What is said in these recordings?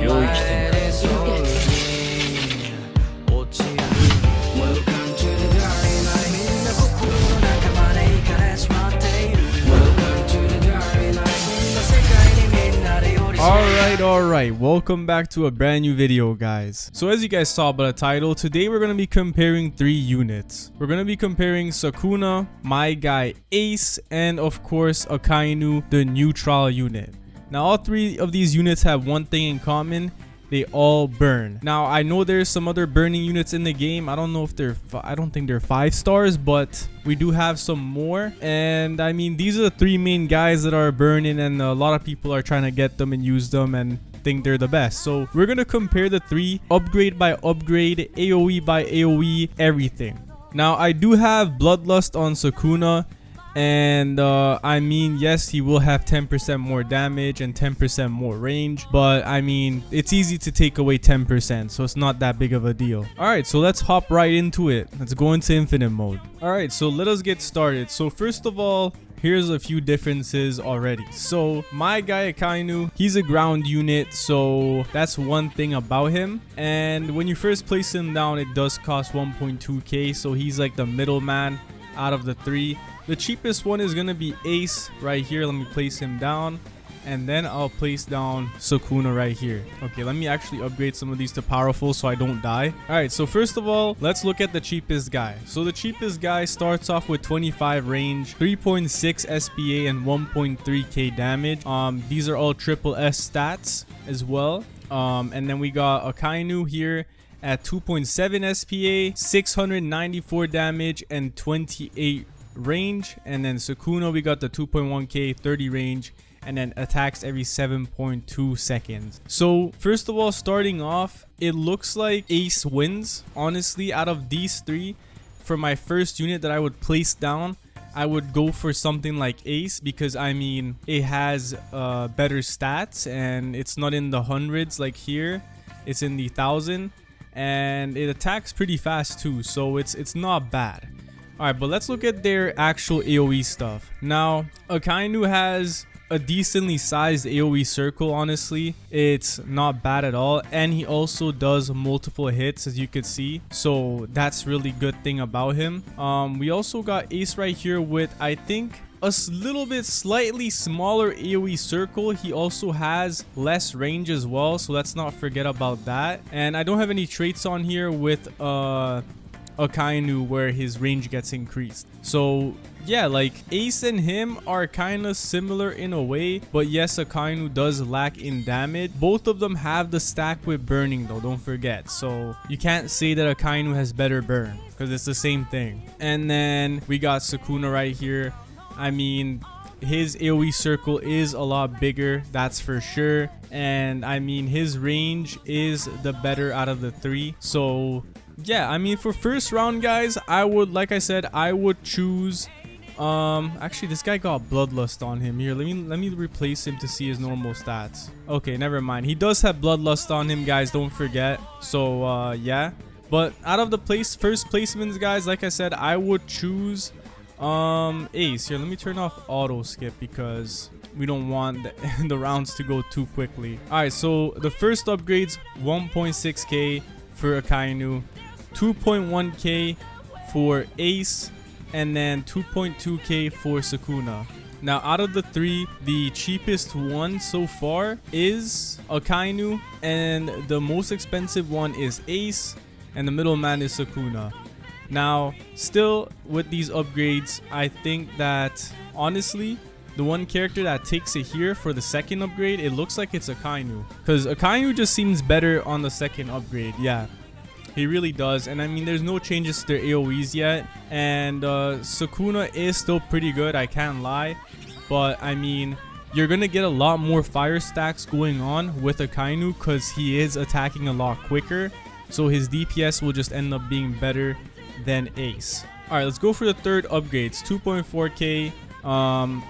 領域展開 Alright, welcome back to a brand new video, guys. So as you guys saw by the title, today we're going to be comparing 3 units. We're going to be comparing Sukuna, my guy Ace, and of course Akainu, the neutral unit. Now all 3 of these units have one thing in common: they all burn. Now I know there's some other burning units in the game. I don't know if they're I don't think they're 5 stars, but we do have some more. And I mean, these are the 3 main guys that are burning, and a lot of people are trying to get them and use them and think they're the best. So we're gonna compare the 3 upgrade by upgrade, AoE by AoE, everything. Now I do have Bloodlust on Sukuna, and I mean, yes, he will have 10% more damage and 10% more range, but I mean, it's easy to take away 10%, so it's not that big of a deal. Alright, so let's hop right into it. Let's go into infinite mode. Alright, so let us get started. So first of all, here's a few differences already. So my guy Akainu, he's a ground unit, so that's one thing about him. And when you first place him down, it does cost 1.2k, so he's like the middleman out of the 3. The cheapest one is gonna be Ace right here. Let me place him down, and then I'll place down Sukuna right here. Okay, let me actually upgrade some of these to powerful so I don't die. All right, so first of all, let's look at the cheapest guy. So the cheapest guy starts off with 25 range, 3.6 SPA, and 1.3k damage. These are all triple S stats as well. And then we got Akainu here at 2.7 SPA, 694 damage, and 28 range. And then Sukuna, we got the 2.1k, 30 range, and then attacks every 7.2 seconds. So first of all, starting off, it looks like Ace wins. Honestly, out of these 3, for my first unit that I would place down, I would go for something like Ace, because I mean, it has better stats, and it's not in the hundreds like here, it's in the 1,000, and it attacks pretty fast too, so it's not bad. Alright, but let's look at their actual AoE stuff. Now, Akainu has a decently sized AoE circle. Honestly, it's not bad at all, and he also does multiple hits, as you could see, so that's really good thing about him. We also got Ace right here with, I think, a little bit slightly smaller AoE circle. He also has less range as well, so let's not forget about that. And I don't have any traits on here with Akainu where his range gets increased. So yeah, like Ace and him are kind of similar in a way, but yes, Akainu does lack in damage. Both of them have the stack with burning though, don't forget, so you can't say that Akainu has better burn because it's the same thing. And then we got Sukuna right here. I mean, his AoE circle is a lot bigger, that's for sure, and I mean, his range is the better out of the 3. So yeah, I mean, for first round, guys, I would, like I said, I would choose actually, this guy got Bloodlust on him. Here, let me replace him to see his normal stats. Okay, never mind, he does have Bloodlust on him, guys, don't forget. So yeah, but out of the first placements, guys, like I said, I would choose Ace. Here, let me turn off auto skip because we don't want the rounds to go too quickly. All right, so the first upgrades, 1.6k for Akainu, 2.1k for Ace, and then 2.2k for Sukuna. Now out of the 3, the cheapest one so far is Akainu, and the most expensive one is Ace, and the middleman is Sukuna. Now still with these upgrades, I think that honestly, the one character that takes it here for the second upgrade, it looks like it's Akainu, because Akainu just seems better on the second upgrade. Yeah, he really does. And I mean, there's no changes to their AoEs yet, and Sukuna is still pretty good, I can't lie, but I mean, you're gonna get a lot more fire stacks going on with Akainu because he is attacking a lot quicker, so his DPS will just end up being better than Ace. All right, let's go for the third upgrades. 2.4k.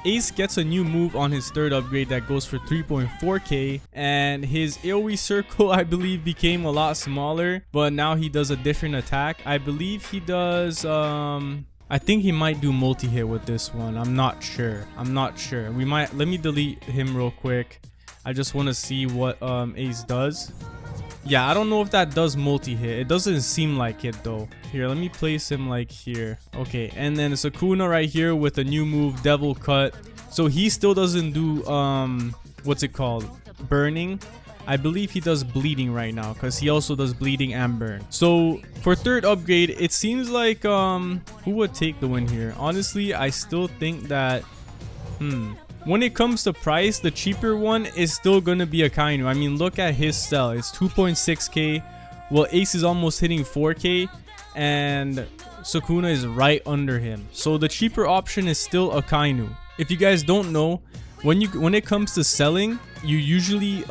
Ace gets a new move on his third upgrade that goes for 3.4k, and his AoE circle, I believe, became a lot smaller, but now he does a different attack. I believe he does I think he might do multi-hit with this one. I'm not sure. We might, let me delete him real quick. I just want to see what Ace does. Yeah, I don't know if that does multi-hit. It doesn't seem like it though. Here, let me place him like here. Okay, and then Sukuna right here with a new move, Devil Cut. So he still doesn't do what's it called, burning. I believe he does bleeding right now because he also does bleeding and burn. So for third upgrade, it seems like who would take the win here? Honestly, I still think that when it comes to price, the cheaper one is still gonna be Akainu. I mean, look at his sell. It's 2.6k. Well, Ace is almost hitting 4k, and Sukuna is right under him. So the cheaper option is still Akainu. If you guys don't know, when it comes to selling, you usually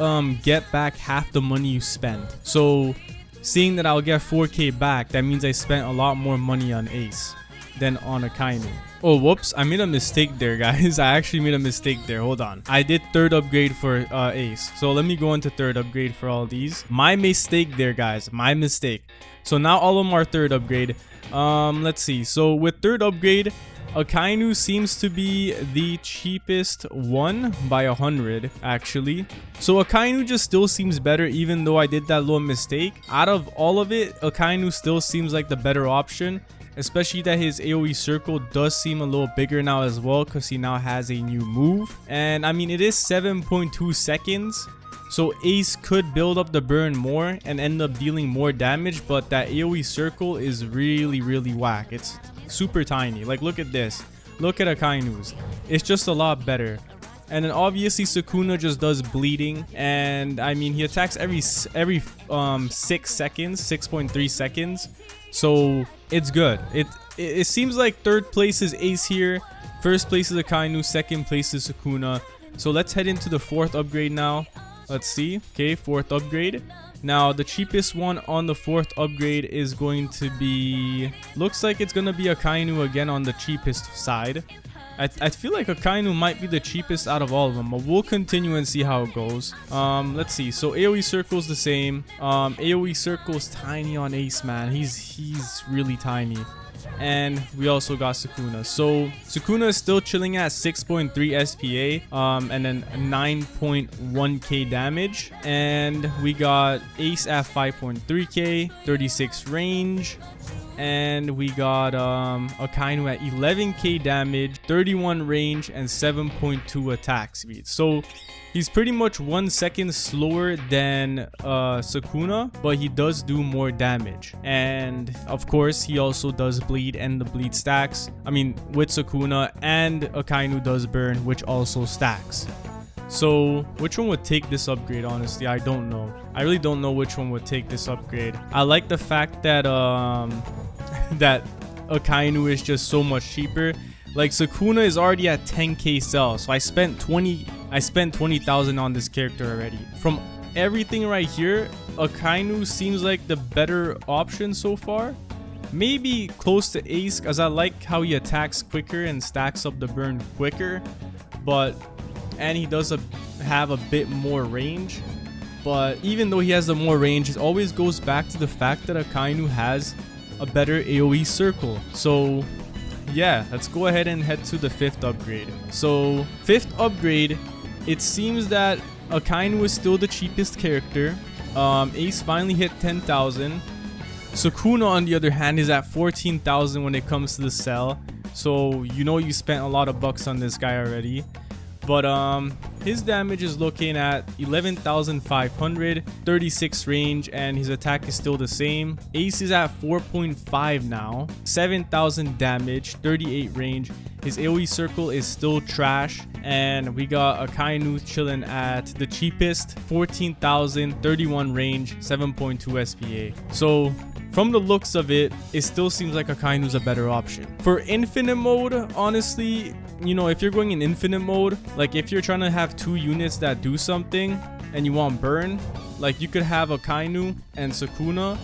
get back half the money you spend. So seeing that I'll get 4k back, that means I spent a lot more money on Ace than on Akainu. Oh, whoops, I made a mistake there, guys. I actually made a mistake there. Hold on. I did third upgrade for Ace. So let me go into third upgrade for all these. My mistake there, guys. My mistake. So now all of them are third upgrade. Let's see. So with third upgrade, Akainu seems to be the cheapest one by 100 actually. So Akainu just still seems better, even though I did that little mistake. Out of all of it, Akainu still seems like the better option, especially that his AoE circle does seem a little bigger now as well, because he now has a new move. And I mean, it is 7.2 seconds. So Ace could build up the burn more and end up dealing more damage, but that AoE circle is really whack. It's super tiny. Like, look at this. Look at Akainu's. It's just a lot better. And then obviously Sukuna just does bleeding, and I mean, he attacks every 6 seconds, 6.3 seconds. So it's good. It seems like third place is Ace here, first place is Akainu, second place is Sukuna. So let's head into the fourth upgrade now. Let's see. Okay, fourth upgrade. Now the cheapest one on the fourth upgrade is going to be, looks like it's gonna be Akainu again on the cheapest side. I feel like Akainu might be the cheapest out of all of them, but we'll continue and see how it goes. Let's see. So AoE circle's the same. AoE circle's tiny on Ace, man. He's really tiny. And we also got Sukuna. So Sukuna is still chilling at 6.3 SPA, and then 9.1k damage. And we got Ace at 5.3k, 36 range. And we got Akainu at 11k damage, 31 range, and 7.2 attack speed. So he's pretty much 1 second slower than Sukuna, but he does do more damage. And of course, he also does bleed, and the bleed stacks. I mean, with Sukuna, and Akainu does burn, which also stacks. So which one would take this upgrade? Honestly, I don't know. I really don't know which one would take this upgrade. I like the fact that that Akainu is just so much cheaper. Like, Sukuna is already at 10k sell, so I spent 20,000 on this character already. From everything right here, Akainu seems like the better option so far. Maybe close to Ace, because I like how he attacks quicker and stacks up the burn quicker, and he does have a bit more range. But even though he has the more range, it always goes back to the fact that Akainu has a better AoE circle. So yeah, let's go ahead and head to the fifth upgrade. So fifth upgrade, it seems that Akainu is still the cheapest character. Ace finally hit 10,000. Sukuna on the other hand is at 14,000 when it comes to the sell. So you know you spent a lot of bucks on this guy already. But his damage is looking at 11,500, 36 range, and his attack is still the same. Ace is at 4.5 now, 7,000 damage, 38 range. His AoE circle is still trash, and we got Akainu chilling at the cheapest, 14,000, 31 range, 7.2 SPA. So from the looks of it, it still seems like Akainu's a better option. For infinite mode, honestly, you know, if you're going in infinite mode, like if you're trying to have two units that do something and you want burn, like you could have Akainu and Sukuna,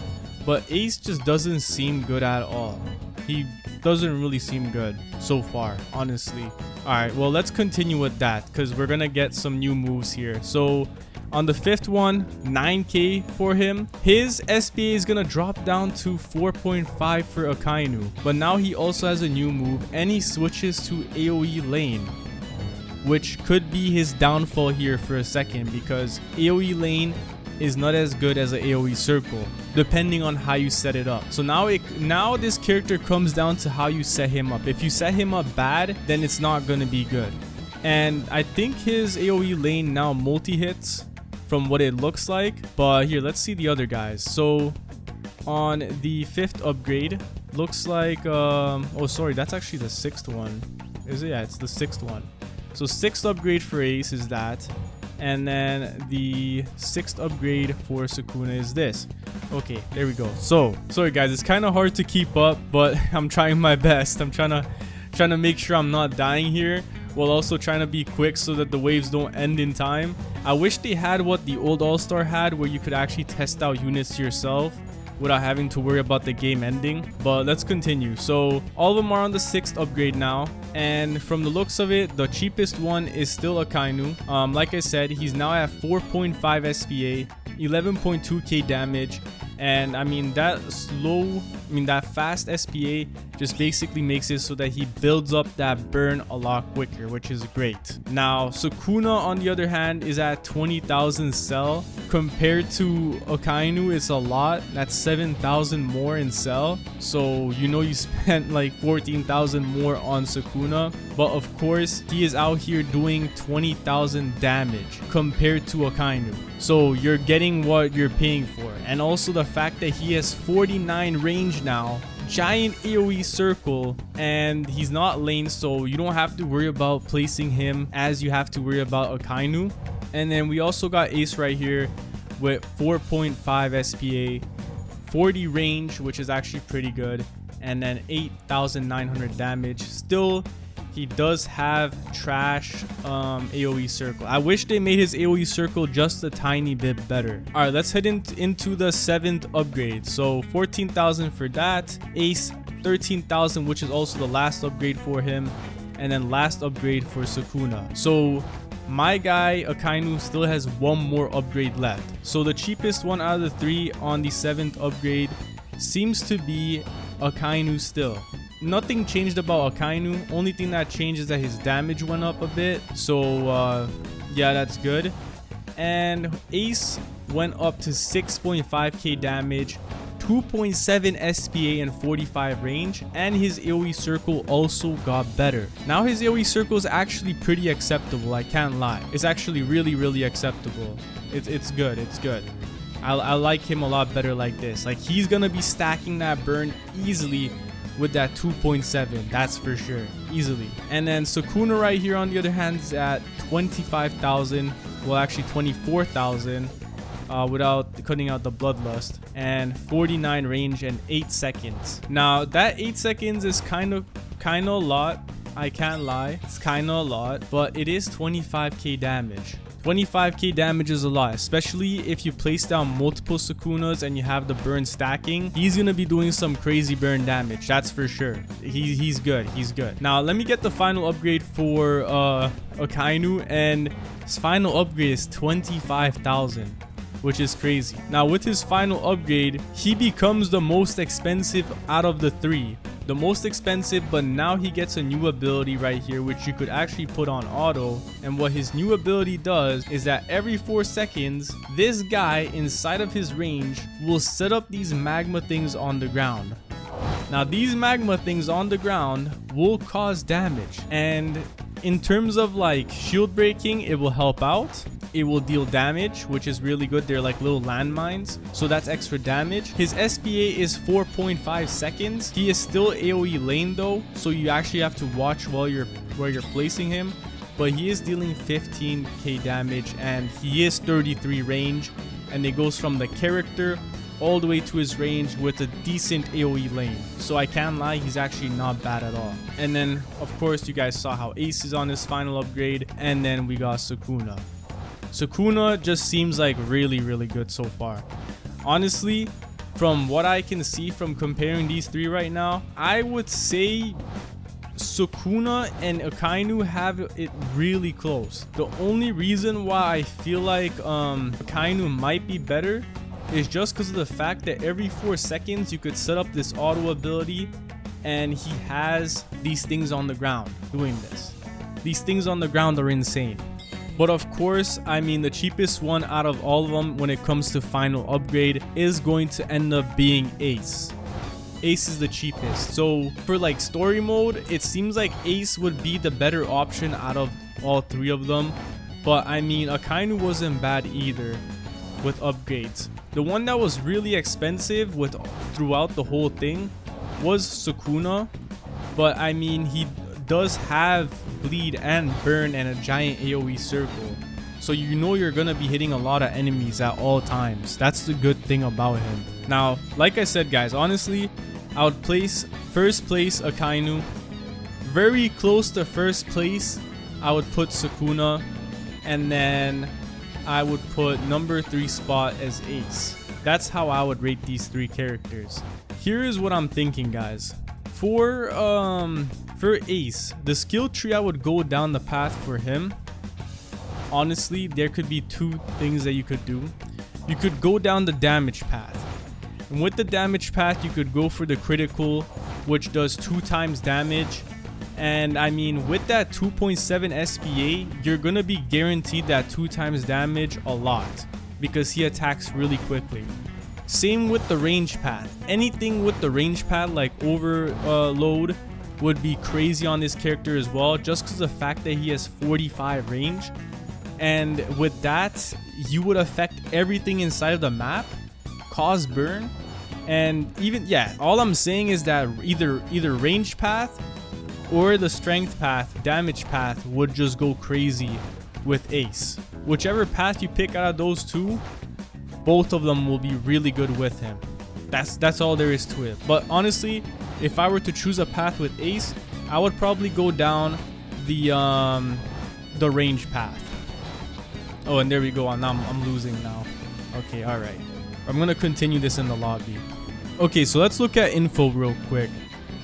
but Ace just doesn't seem good at all. He doesn't really seem good so far, honestly. All right, well, let's continue with that because we're gonna get some new moves here. So on the fifth one, 9k for him. His SPA is gonna drop down to 4.5 for Akainu, but now he also has a new move and he switches to AoE lane. which could be his downfall here for a second, because AoE lane is not as good as an AoE circle depending on how you set it up. So now this character comes down to how you set him up. If you set him up bad, then it's not going to be good. And I think his AoE lane now multi-hits from what it looks like. But here, let's see the other guys. So on the 5th upgrade, looks like oh sorry, that's actually the 6th one. Is it? Yeah, it's the 6th one. So 6th upgrade for Ace is that. And then the 6th upgrade for Sukuna is this. Okay, there we go. So sorry guys, it's kind of hard to keep up, but I'm trying my best. I'm trying to make sure I'm not dying here, while also trying to be quick so that the waves don't end in time. I wish they had what the old All-Star had, where you could actually test out units yourself without having to worry about the game ending. But let's continue. So all of them are on the 6th upgrade now, and from the looks of it, the cheapest one is still Akainu. Like I said, he's now at 4.5 SPA, 11.2k damage, and I mean that fast SPA just basically makes it so that he builds up that burn a lot quicker, which is great. Now Sukuna on the other hand is at 20,000 cell. Compared to Akainu, it's a lot. That's 7,000 more in cell, so you know you spent like 14,000 more on Sukuna. But of course, he is out here doing 20,000 damage compared to Akainu, so you're getting what you're paying for. And also the fact that he has 49 range now, giant AoE circle, and he's not lane, so you don't have to worry about placing him as you have to worry about Akainu. And then we also got Ace right here with 4.5 SPA, 40 range, which is actually pretty good, and then 8,900 damage. Still, he does have trash AoE circle. I wish they made his AoE circle just a tiny bit better. All right, let's head into the 7th upgrade. So 14,000 for that. Ace 13,000, which is also the last upgrade for him, and then last upgrade for Sukuna. So my guy Akainu still has one more upgrade left. So the cheapest one out of the 3 on the 7th upgrade seems to be Akainu still. Nothing changed about Akainu. Only thing that changed is that his damage went up a bit. So yeah, that's good. And Ace went up to 6.5k damage, 2.7 SPA and 45 range, and his AoE circle also got better. Now his AoE circle is actually pretty acceptable, I can't lie. It's actually really acceptable. It's good, it's good. I like him a lot better like this. Like, he's gonna be stacking that burn easily with that 2.7, that's for sure, easily. And then Sukuna right here on the other hand is at 25,000, well actually 24,000 without cutting out the bloodlust, and 49 range and 8 seconds. Now that 8 seconds is kind of a lot, I can't lie, it's kind of a lot, but it is 25k damage. 25k damage is a lot, especially if you place down multiple Sukunas and you have the burn stacking. He's gonna be doing some crazy burn damage, that's for sure. He's good, he's good. Now let me get the final upgrade for Akainu, and his final upgrade is 25,000, which is crazy. Now with his final upgrade, he becomes the most expensive out of the 3. The most expensive, but now he gets a new ability right here, which you could actually put on auto. And what his new ability does is that every 4 seconds, this guy inside of his range will set up these magma things on the ground. Now these magma things on the ground will cause damage, and in terms of like shield breaking, it will help out. It will deal damage, which is really good. They're like little landmines, so that's extra damage. His SPA is 4.5 seconds. He is still AoE lane though, so you actually have to watch where you're placing him. But he is dealing 15k damage, and he is 33 range, and it goes from the character all the way to his range with a decent AoE lane. So I can't lie, he's actually not bad at all. And then of course you guys saw how Ace is on his final upgrade, and then we got Sukuna. Sukuna just seems like really good so far. Honestly, from what I can see from comparing these 3 right now, I would say Sukuna and Akainu have it really close. The only reason why I feel like Akainu might be better is just because of the fact that every 4 seconds you could set up this auto ability, and he has these things on the ground doing this. These things on the ground are insane. But of course, I mean, the cheapest one out of all of them when it comes to final upgrade is going to end up being Ace. Ace is the cheapest. So for like story mode, it seems like Ace would be the better option out of all three of them. But I mean, Akainu wasn't bad either with upgrades. The one that was really expensive throughout the whole thing was Sukuna. But I mean, he does have bleed and burn and a giant AoE circle, so you know you're gonna be hitting a lot of enemies at all times. That's the good thing about him. Now, like I said, guys, honestly, I would place first place Akainu. Very close to first place, I would put Sukuna, and then I would put number 3 spot as Ace. That's how I would rate these 3 characters. Here is what I'm thinking, guys. For Ace, the skill tree, I would go down the path for him. Honestly, there could be 2 things that you could do. You could go down the damage path, and with the damage path you could go for the critical, which does 2 times damage. And I mean, with that 2.7 SPA, you're gonna be guaranteed that 2 times damage a lot, because he attacks really quickly. Same with the range path. Anything with the range path like overload would be crazy on this character as well, just because of the fact that he has 45 range. And with that, you would affect everything inside of the map, cause burn, and even, yeah, all I'm saying is that either range path or the strength path, damage path, would just go crazy with Ace. Whichever path you pick out of those 2, both of them will be really good with him. That's all there is to it. But honestly, if I were to choose a path with Ace, I would probably go down the range path. Oh, and there we go. I'm losing now. Okay, all right. I'm gonna continue this in the lobby. Okay, so let's look at info real quick.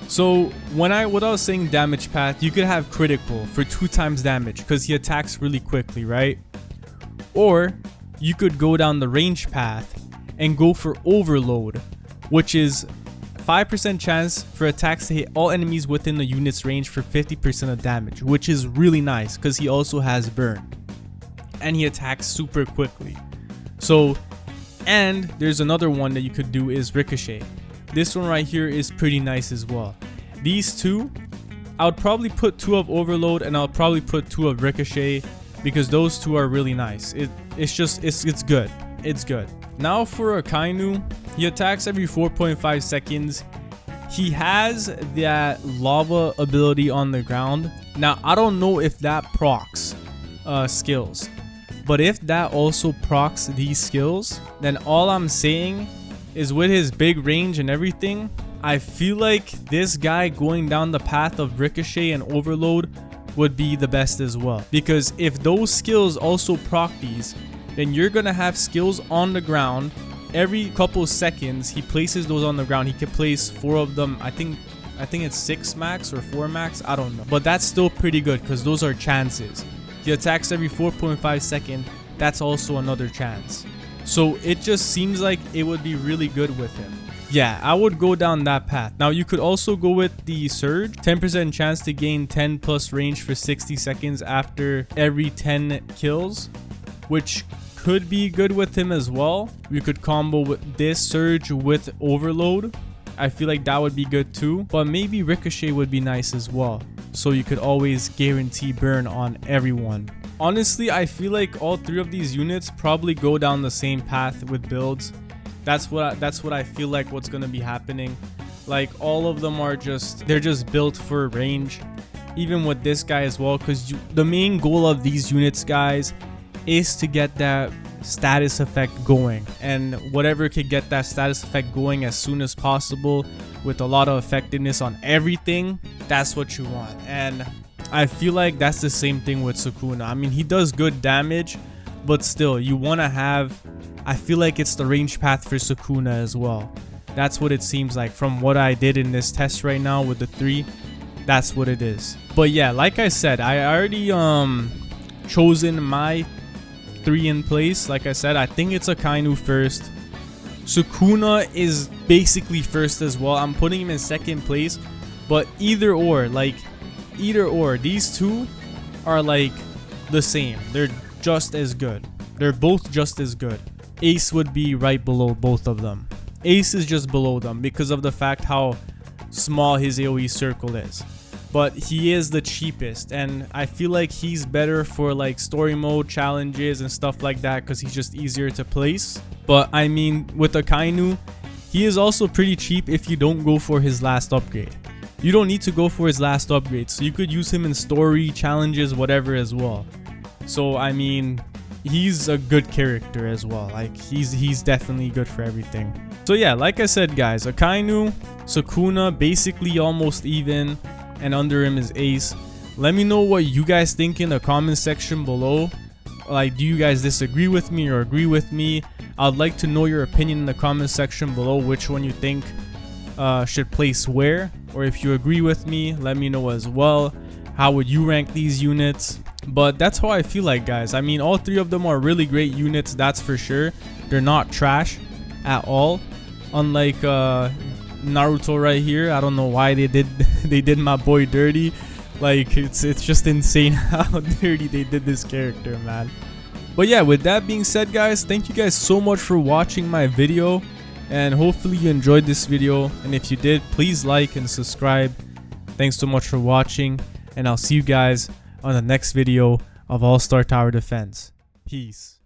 So what I was saying, damage path, you could have critical for 2 times damage because he attacks really quickly, right? Or you could go down the range path and go for overload, which is 5% chance for attacks to hit all enemies within the unit's range for 50% of damage, which is really nice because he also has burn and he attacks super quickly. So, and there's another one that you could do is ricochet. This one right here is pretty nice as well. These 2, I would probably put 2 of overload, and I'll probably put 2 of ricochet, because those 2 are really nice. It's good. It's good. Now for Akainu, he attacks every 4.5 seconds. He has that lava ability on the ground. Now I don't know if that procs skills, but if that also procs these skills, then all I'm saying is with his big range and everything, I feel like this guy going down the path of ricochet and overload would be the best as well, because if those skills also proc these, then you're gonna have skills on the ground every couple seconds. He places those on the ground. He can place 4 of them. I think it's 6 max or 4 max, I don't know, but that's still pretty good because those are chances. He attacks every 4.5 seconds. That's also another chance. So it just seems like it would be really good with him. Yeah, I would go down that path. Now you could also go with the surge, 10% chance to gain 10 plus range for 60 seconds after every 10 kills, which could be good with him as well. You could combo with this surge with overload. I feel like that would be good too, but maybe ricochet would be nice as well, so you could always guarantee burn on everyone. Honestly, I feel like all 3 of these units probably go down the same path with builds. That's what I feel like what's gonna be happening. Like all of them are they're just built for range, even with this guy as well, because the main goal of these units, guys, is to get that status effect going, and whatever could get that status effect going as soon as possible with a lot of effectiveness on everything, that's what you want. And I feel like that's the same thing with Sukuna. I mean, he does good damage, but still you want to have, I feel like it's the range path for Sukuna as well. That's what it seems like from what I did in this test right now with the 3. That's what it is. But yeah, like I said, I already chosen my 3 in place. Like I said, I think it's Akainu first. Sukuna is basically first as well. I'm putting him in second place, but either or, these 2 are like the same. They're just as good. They're both just as good. Ace would be right below both of them. Ace is just below them because of the fact how small his AoE circle is. But he is the cheapest, and I feel like he's better for like story mode challenges and stuff like that because he's just easier to place. But I mean, with Akainu, he is also pretty cheap if you don't go for his last upgrade. You don't need to go for his last upgrade, so you could use him in story, challenges, whatever as well. So I mean, he's a good character as well. Like he's definitely good for everything. So yeah, like I said guys, Akainu, Sukuna basically almost even, and under him is Ace. Let me know what you guys think in the comment section below. Like, do you guys disagree with me or agree with me? I'd like to know your opinion in the comment section below, which one you think should place where, or if you agree with me, let me know as well. How would you rank these units? But that's how I feel like, guys. I mean, all three of them are really great units, that's for sure. They're not trash at all, unlike Naruto right here. I don't know why they did my boy dirty. Like, it's just insane how dirty they did this character, man. But yeah, with that being said guys, thank you guys so much for watching my video, and hopefully you enjoyed this video, and if you did, please like and subscribe. Thanks so much for watching, and I'll see you guys on the next video of All-Star Tower Defense. Peace.